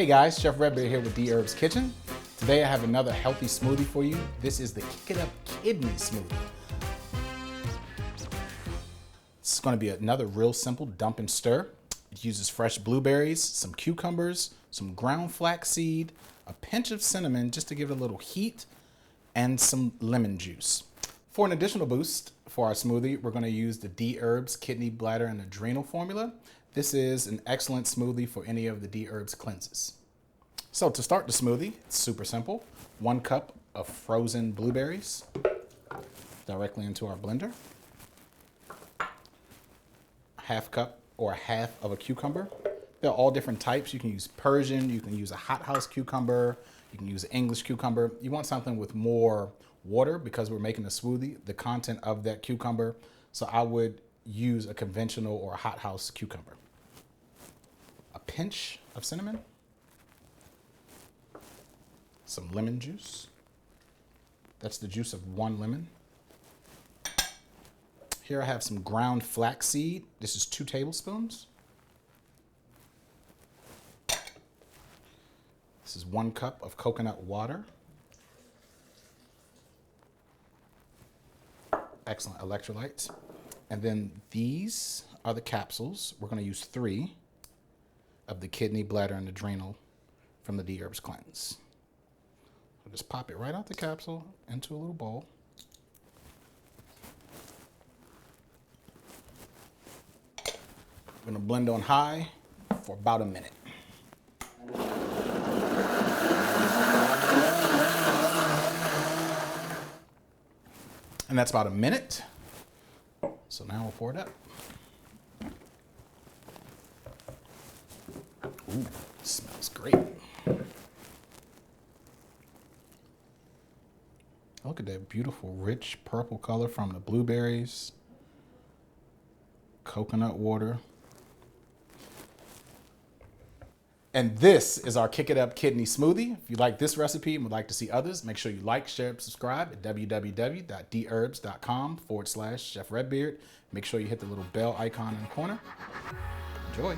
Hey guys, Chef Redbeard here with Dherbs Kitchen. Today I have another healthy smoothie for you. This is the Kick It Up Kidney Smoothie. It's going to be another real simple dump and stir. It uses fresh blueberries, some cucumbers, some ground flaxseed, a pinch of cinnamon just to give it a little heat, and some lemon juice. For an additional boost for our smoothie, we're going to use the Dherbs Kidney, Bladder, and Adrenal formula. This is an excellent smoothie for any of the Dherbs cleanses. So to start the smoothie, it's super simple. 1 cup of frozen blueberries directly into our blender. 1/2 cup or 1/2 of a cucumber. They're all different types. You can use Persian, you can use a hothouse cucumber, you can use English cucumber. You want something with more water because we're making a smoothie, the content of that cucumber. So I would use a conventional or a hothouse cucumber. A pinch of cinnamon. Some lemon juice. That's the juice of 1 lemon. Here I have some ground flaxseed. This is 2 tablespoons. This is 1 cup of coconut water. Excellent electrolytes. And then these are the capsules. We're going to use 3 of the kidney, bladder, and adrenal from the Dherbs cleanse. So just pop it right out the capsule into a little bowl. We're going to blend on high for about a minute. And that's about a minute. So now we'll pour it up. Ooh, it smells great. Look at that beautiful, rich purple color from the blueberries, coconut water. And this is our Kick It Up Kidney Smoothie. If you like this recipe and would like to see others, make sure you like, share, and subscribe at www.dherbs.com/Chef Redbeard. Make sure you hit the little bell icon in the corner. Enjoy.